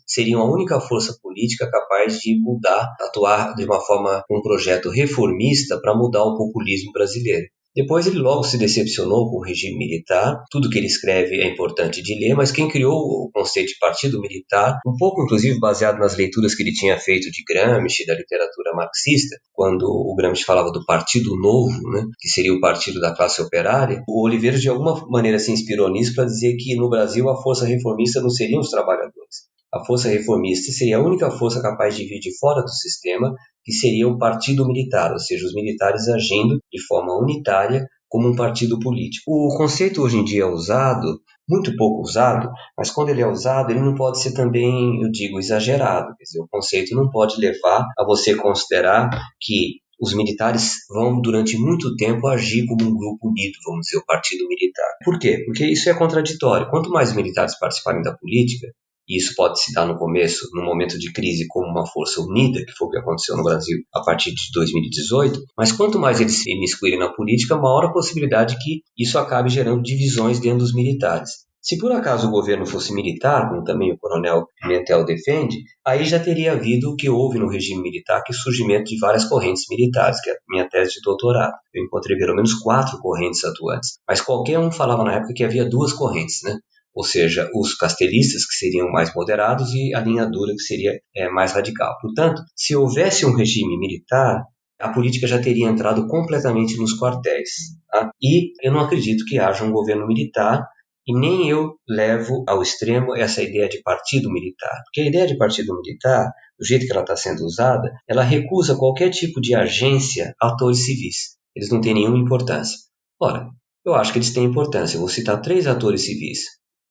seriam a única força política capaz de mudar, atuar de uma forma, um projeto reformista para mudar o populismo brasileiro. Depois ele logo se decepcionou com o regime militar, tudo que ele escreve é importante de ler, mas quem criou o conceito de partido militar, um pouco inclusive baseado nas leituras que ele tinha feito de Gramsci, da literatura marxista, quando o Gramsci falava do Partido Novo, né, que seria o partido da classe operária, o Oliveiros de alguma maneira se inspirou nisso para dizer que no Brasil a força reformista não seriam os trabalhadores. A força reformista seria a única força capaz de vir de fora do sistema, que seria o partido militar, ou seja, os militares agindo de forma unitária como um partido político. O conceito hoje em dia é usado, muito pouco usado, mas quando ele é usado, ele não pode ser também, eu digo, exagerado. Quer dizer, o conceito não pode levar a você considerar que os militares vão, durante muito tempo, agir como um grupo unido, vamos dizer, o partido militar. Por quê? Porque isso é contraditório. Quanto mais militares participarem da política, e isso pode se dar no começo, num momento de crise, como uma força unida, que foi o que aconteceu no Brasil a partir de 2018, mas quanto mais eles se imiscuírem na política, maior a possibilidade que isso acabe gerando divisões dentro dos militares. Se por acaso o governo fosse militar, como também o coronel Pimentel defende, aí já teria havido o que houve no regime militar, que é o surgimento de várias correntes militares, que é a minha tese de doutorado. Eu encontrei pelo menos 4 correntes atuantes, mas qualquer um falava na época que havia 2 correntes, né? Ou seja, os castelistas, que seriam mais moderados, e a linha dura, que seria mais radical. Portanto, se houvesse um regime militar, a política já teria entrado completamente nos quartéis. Tá? E eu não acredito que haja um governo militar, e nem eu levo ao extremo essa ideia de partido militar. Porque a ideia de partido militar, do jeito que ela está sendo usada, ela recusa qualquer tipo de agência a atores civis. Eles não têm nenhuma importância. Ora, eu acho que eles têm importância. Eu vou citar 3 atores civis.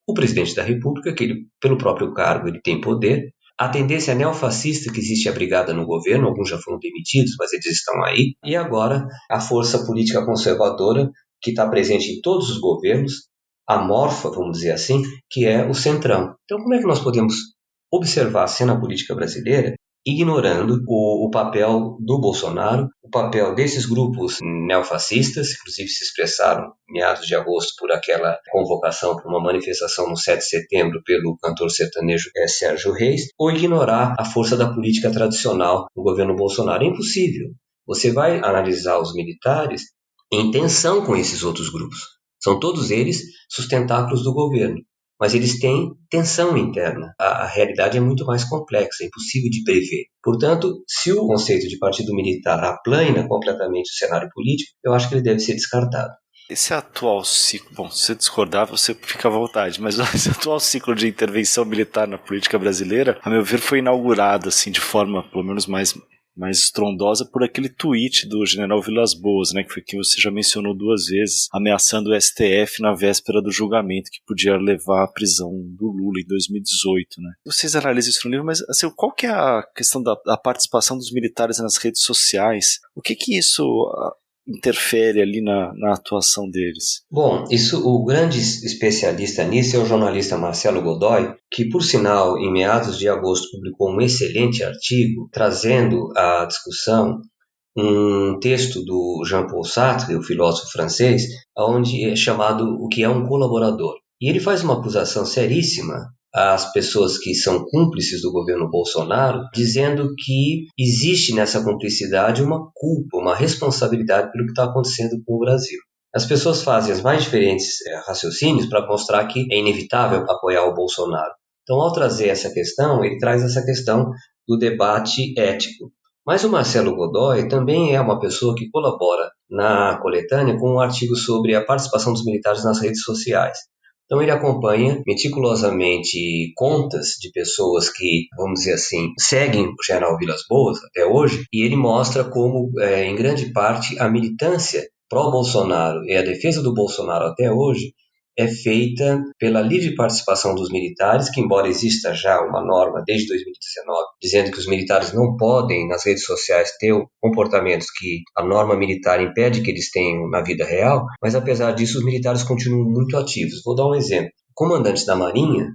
O presidente da República, que ele, pelo próprio cargo, ele tem poder. A tendência neofascista que existe abrigada no governo, alguns já foram demitidos, mas eles estão aí. E agora, a força política conservadora, que está presente em todos os governos, amorfa, vamos dizer assim, que é o Centrão. Então, como é que nós podemos observar a cena política brasileira ignorando o papel do Bolsonaro, o papel desses grupos neofascistas, inclusive se expressaram em meados de agosto por aquela convocação para uma manifestação no 7 de setembro pelo cantor sertanejo Sérgio Reis, ou ignorar a força da política tradicional do governo Bolsonaro. É impossível. Você vai analisar os militares em tensão com esses outros grupos. São todos eles sustentáculos do governo, mas eles têm tensão interna. A realidade é muito mais complexa, é impossível de prever. Portanto, se o conceito de partido militar aplana completamente o cenário político, eu acho que ele deve ser descartado. Esse atual ciclo, bom, se você discordar, você fica à vontade, mas esse atual ciclo de intervenção militar na política brasileira, a meu ver, foi inaugurado assim, de forma, pelo menos, mais estrondosa por aquele tweet do general Vilas Boas, né, que foi que você já mencionou 2 vezes, ameaçando o STF na véspera do julgamento que podia levar à prisão do Lula em 2018. Né. Vocês analisam isso no livro, mas assim, qual que é a questão da participação dos militares nas redes sociais? O que isso interfere ali na atuação deles? Bom, o grande especialista nisso é o jornalista Marcelo Godoy, que, por sinal, em meados de agosto publicou um excelente artigo trazendo à discussão um texto do Jean-Paul Sartre, o filósofo francês, onde é chamado o que é um colaborador. E ele faz uma acusação seríssima às pessoas que são cúmplices do governo Bolsonaro, dizendo que existe nessa cumplicidade uma culpa, uma responsabilidade pelo que está acontecendo com o Brasil. As pessoas fazem os mais diferentes raciocínios para mostrar que é inevitável apoiar o Bolsonaro. Então, ao trazer essa questão, ele traz essa questão do debate ético. Mas o Marcelo Godoy também é uma pessoa que colabora na coletânea com um artigo sobre a participação dos militares nas redes sociais. Então ele acompanha meticulosamente contas de pessoas que, vamos dizer assim, seguem o general Vilas Boas até hoje, e ele mostra como, em grande parte, a militância pró-Bolsonaro e a defesa do Bolsonaro até hoje é feita pela livre participação dos militares, que embora exista já uma norma desde 2019, dizendo que os militares não podem nas redes sociais ter comportamentos que a norma militar impede que eles tenham na vida real, mas apesar disso os militares continuam muito ativos. Vou dar um exemplo. O comandante da Marinha,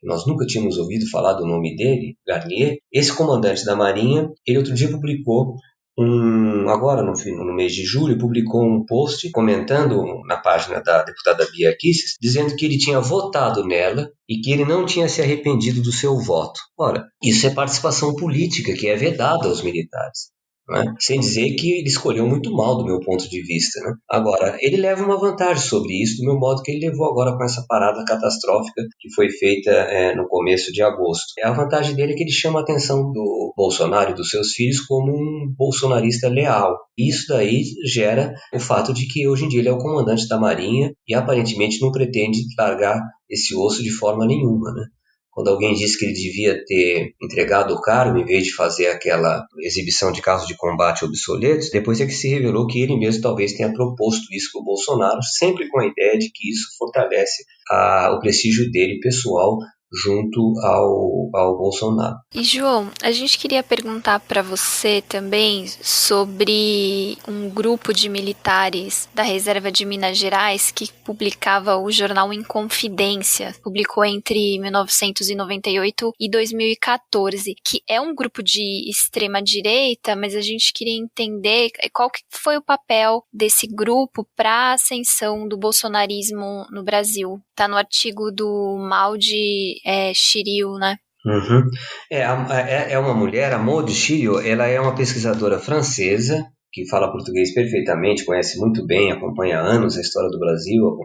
nós nunca tínhamos ouvido falar do nome dele, Garnier, esse comandante da Marinha, ele outro dia publicou agora no mês de julho, publicou um post comentando na página da deputada Bia Kicis, dizendo que ele tinha votado nela e que ele não tinha se arrependido do seu voto. Ora, isso é participação política que é vedada aos militares. Né? Sem dizer que ele escolheu muito mal do meu ponto de vista. Né? Agora, ele leva uma vantagem sobre isso, do meu modo que ele levou agora com essa parada catastrófica que foi feita no começo de agosto. A vantagem dele é que ele chama a atenção do Bolsonaro e dos seus filhos como um bolsonarista leal. Isso daí gera o fato de que hoje em dia ele é o comandante da Marinha e aparentemente não pretende largar esse osso de forma nenhuma, né? Quando alguém disse que ele devia ter entregado o cargo em vez de fazer aquela exibição de carros de combate obsoletos, depois é que se revelou que ele mesmo talvez tenha proposto isso para o Bolsonaro, sempre com a ideia de que isso fortalece o prestígio dele pessoal junto ao Bolsonaro. E João, a gente queria perguntar para você também sobre um grupo de militares da Reserva de Minas Gerais que publicava o jornal Inconfidência, publicou entre 1998 e 2014, que é um grupo de extrema direita, mas a gente queria entender qual que foi o papel desse grupo para a ascensão do bolsonarismo no Brasil. Está no artigo do Maud Shiryu, né? Uhum. É uma mulher, a Maud Shiryu, ela é uma pesquisadora francesa que fala português perfeitamente, conhece muito bem, acompanha há anos a história do Brasil, o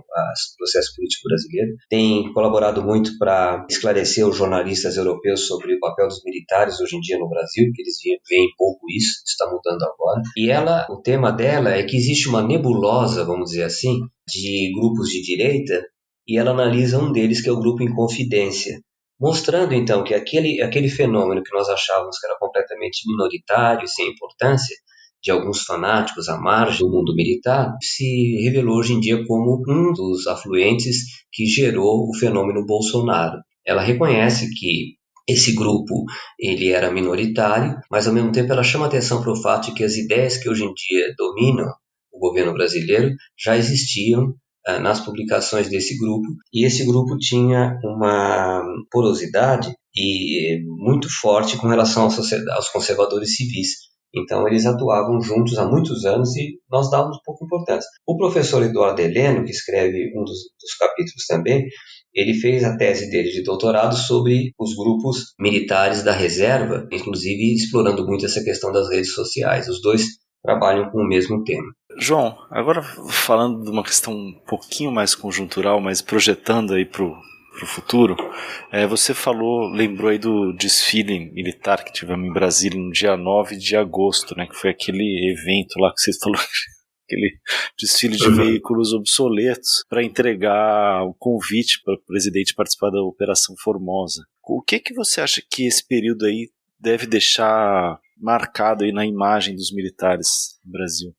processo político brasileiro. Tem colaborado muito para esclarecer os jornalistas europeus sobre o papel dos militares hoje em dia no Brasil, que eles veem pouco isso está mudando agora. E o tema dela é que existe uma nebulosa, vamos dizer assim, de grupos de direita, e ela analisa um deles, que é o grupo Inconfidência, mostrando então que aquele fenômeno que nós achávamos que era completamente minoritário, sem importância, de alguns fanáticos à margem do mundo militar, se revelou hoje em dia como um dos afluentes que gerou o fenômeno Bolsonaro. Ela reconhece que esse grupo ele era minoritário, mas ao mesmo tempo ela chama atenção para o fato de que as ideias que hoje em dia dominam o governo brasileiro já existiam nas publicações desse grupo, e esse grupo tinha uma porosidade muito forte com relação aos conservadores civis. Então, eles atuavam juntos há muitos anos e nós dávamos pouca importância. O professor Eduardo Heleno, que escreve um dos capítulos também, ele fez a tese dele de doutorado sobre os grupos militares da reserva, inclusive explorando muito essa questão das redes sociais. Os dois trabalham com o mesmo tema. João, agora falando de uma questão um pouquinho mais conjuntural, mas projetando aí para o futuro, você lembrou aí do desfile militar que tivemos em Brasília no dia 9 de agosto, né, que foi aquele evento lá que você falou, aquele desfile de veículos obsoletos para entregar o convite para o presidente participar da Operação Formosa. O que você acha que esse período aí deve deixar marcado aí na imagem dos militares no Brasil?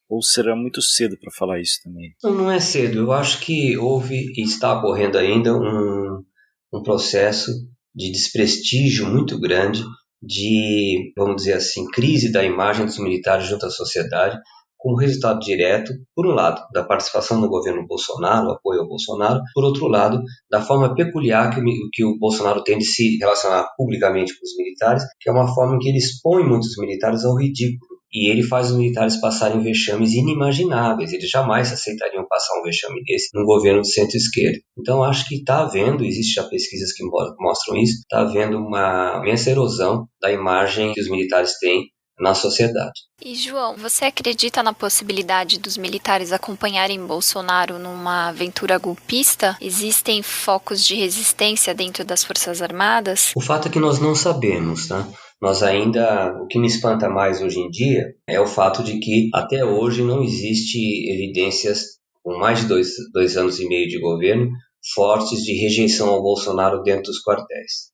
Ou será muito cedo para falar isso também? Não é cedo. Eu acho que houve e está ocorrendo ainda um processo de desprestígio muito grande, de, vamos dizer assim, crise da imagem dos militares junto à sociedade, como resultado direto, por um lado, da participação no governo Bolsonaro, o apoio ao Bolsonaro, por outro lado, da forma peculiar que o Bolsonaro tem de se relacionar publicamente com os militares, que é uma forma em que ele expõe muitos militares ao ridículo. E ele faz os militares passarem vexames inimagináveis. Eles jamais aceitariam passar um vexame desse num governo de centro-esquerda. Então, acho que está havendo, existem já pesquisas que mostram isso, está havendo uma imensa erosão da imagem que os militares têm na sociedade. E, João, você acredita na possibilidade dos militares acompanharem Bolsonaro numa aventura golpista? Existem focos de resistência dentro das Forças Armadas? O fato é que nós não sabemos, tá? O que me espanta mais hoje em dia é o fato de que até hoje não existe evidências, com mais de dois anos e meio de governo, fortes de rejeição ao Bolsonaro dentro dos quartéis.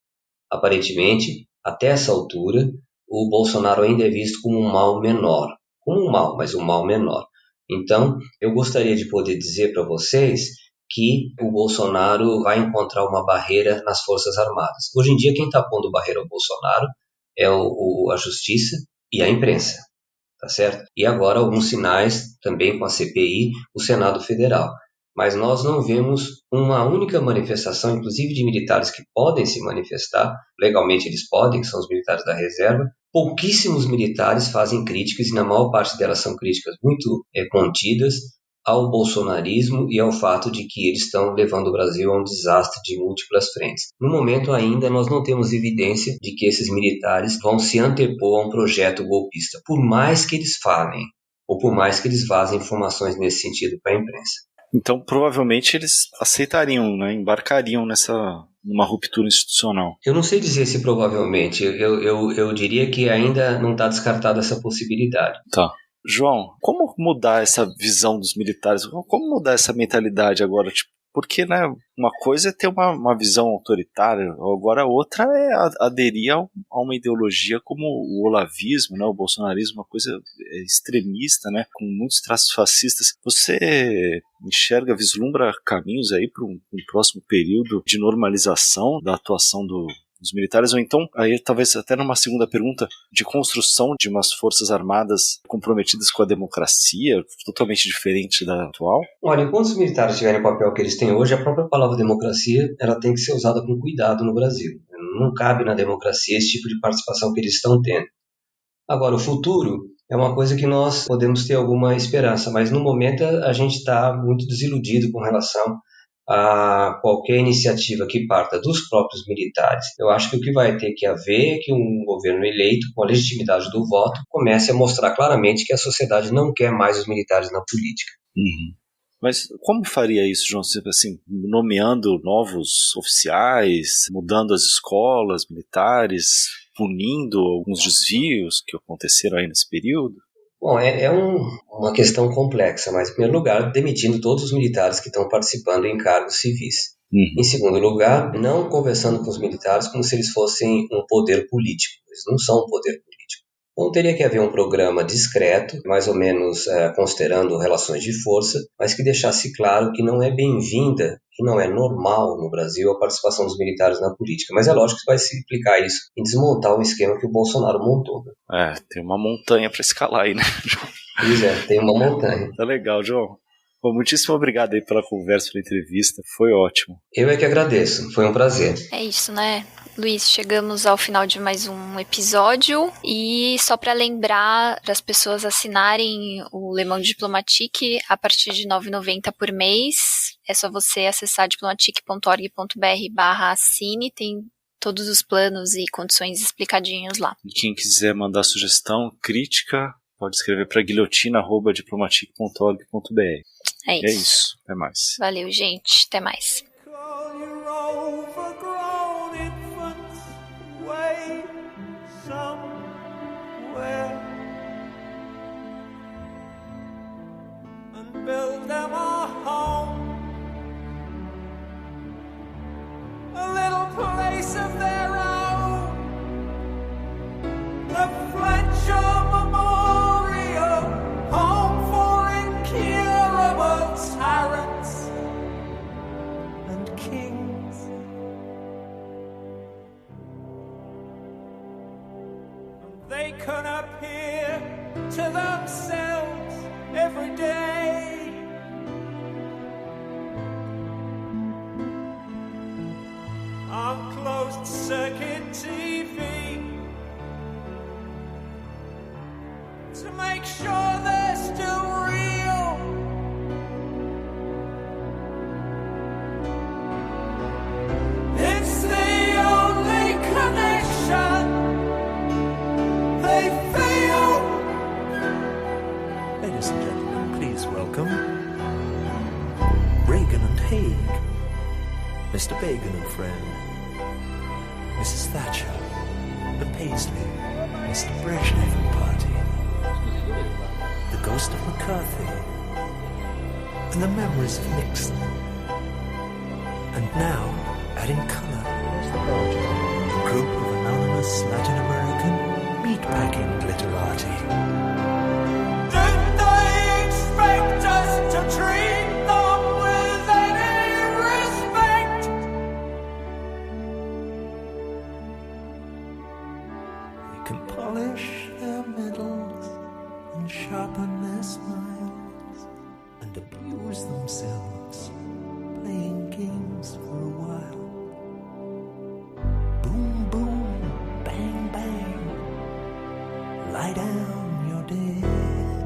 Aparentemente, até essa altura, o Bolsonaro ainda é visto como um mal menor. Como um mal, mas um mal menor. Então, eu gostaria de poder dizer para vocês que o Bolsonaro vai encontrar uma barreira nas Forças Armadas. Hoje em dia, quem está pondo barreira ao Bolsonaro é a Justiça e a imprensa, tá certo? E agora alguns sinais também com a CPI, o Senado Federal. Mas nós não vemos uma única manifestação, inclusive de militares que podem se manifestar, legalmente eles podem, que são os militares da reserva. Pouquíssimos militares fazem críticas, e na maior parte delas são críticas muito contidas, ao bolsonarismo e ao fato de que eles estão levando o Brasil a um desastre de múltiplas frentes. No momento ainda nós não temos evidência de que esses militares vão se antepor a um projeto golpista, por mais que eles falem, ou por mais que eles vazem informações nesse sentido para a imprensa. Então provavelmente eles aceitariam, né, embarcariam numa ruptura institucional. Eu não sei dizer se provavelmente, eu diria que ainda não está descartada essa possibilidade. Tá. João, como mudar essa visão dos militares? Como mudar essa mentalidade agora? Porque, né, uma coisa é ter uma visão autoritária, agora outra é aderir a uma ideologia como o olavismo, né, o bolsonarismo, uma coisa extremista, né, com muitos traços fascistas. Você enxerga, vislumbra caminhos aí para um próximo período de normalização da atuação dos militares, ou então, aí talvez até numa segunda pergunta, de construção de umas forças armadas comprometidas com a democracia, totalmente diferente da atual? Olha, enquanto os militares tiverem o papel que eles têm hoje, a própria palavra democracia ela tem que ser usada com cuidado no Brasil. Não cabe na democracia esse tipo de participação que eles estão tendo. Agora, o futuro é uma coisa que nós podemos ter alguma esperança, mas no momento a gente está muito desiludido com relação a qualquer iniciativa que parta dos próprios militares. Eu acho que o que vai ter que haver é que um governo eleito, com a legitimidade do voto, comece a mostrar claramente que a sociedade não quer mais os militares na política. Uhum. Mas como faria isso, João? Assim, nomeando novos oficiais, mudando as escolas militares, punindo alguns desvios que aconteceram aí nesse período? Bom, uma questão complexa, mas, em primeiro lugar, demitindo todos os militares que estão participando em cargos civis. Uhum. Em segundo lugar, não conversando com os militares como se eles fossem um poder político. Eles não são um poder político. Então, teria que haver um programa discreto, mais ou menos considerando relações de força, mas que deixasse claro que não é bem-vinda, que não é normal no Brasil a participação dos militares na política. Mas é lógico que vai se implicar isso em desmontar o esquema que o Bolsonaro montou. Tem uma montanha para escalar aí, né, João? Pois é, tem uma montanha. Tá legal, João. Bom, muitíssimo obrigado aí pela conversa, pela entrevista, foi ótimo. Eu é que agradeço, foi um prazer. É isso, né? Luiz, chegamos ao final de mais um episódio e só para lembrar para as pessoas assinarem o Le Monde Diplomatique a partir de R$ 9,90 por mês. É só você acessar diplomatique.org.br/assine, tem todos os planos e condições explicadinhos lá. E quem quiser mandar sugestão, crítica, pode escrever para guilhotina@diplomatique.org.br. É isso. É isso, até mais. Valeu, gente, até mais. Build them a home, a little place of their own, the Fletcher Memorial, home for incurable tyrants and kings. They can appear to themselves every day. On closed circuit TV to make sure they're still real. It's the only connection they feel. Ladies and gentlemen, please welcome Reagan and Haig, Mr. Bagan and friend, Mrs. Thatcher, the Paisley, Mr. Brezhnev and party, the ghost of McCarthy, and the memories of Nixon. And now, adding color, a group of anonymous Latin American meatpacking glitterati. Did they expect us to treat them with any respect? They can polish their medals and sharpen their smiles and abuse themselves, playing games for a while. Boom, boom, bang, bang, lie down, you're dead.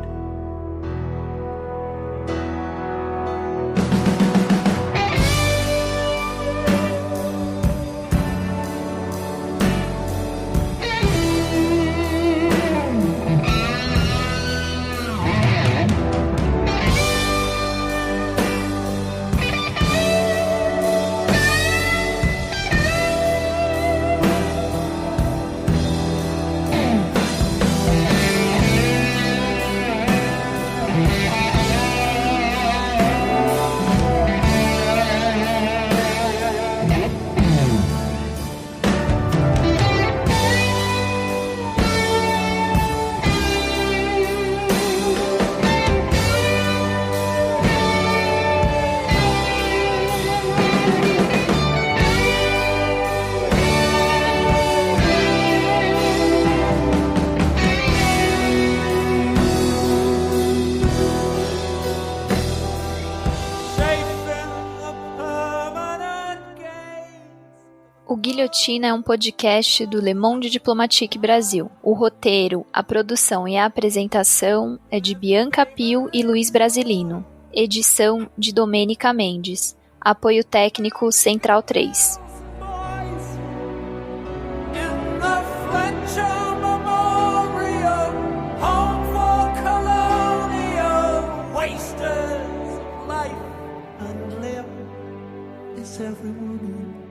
O Guilhotina é um podcast do Le Monde Diplomatique Brasil. O roteiro, a produção e a apresentação é de Bianca Pio e Luiz Brasilino. Edição de Domênica Mendes. Apoio técnico Central 3. In the Fletcher Memorial, home for colonial wasters of life and limb. Is everyone in?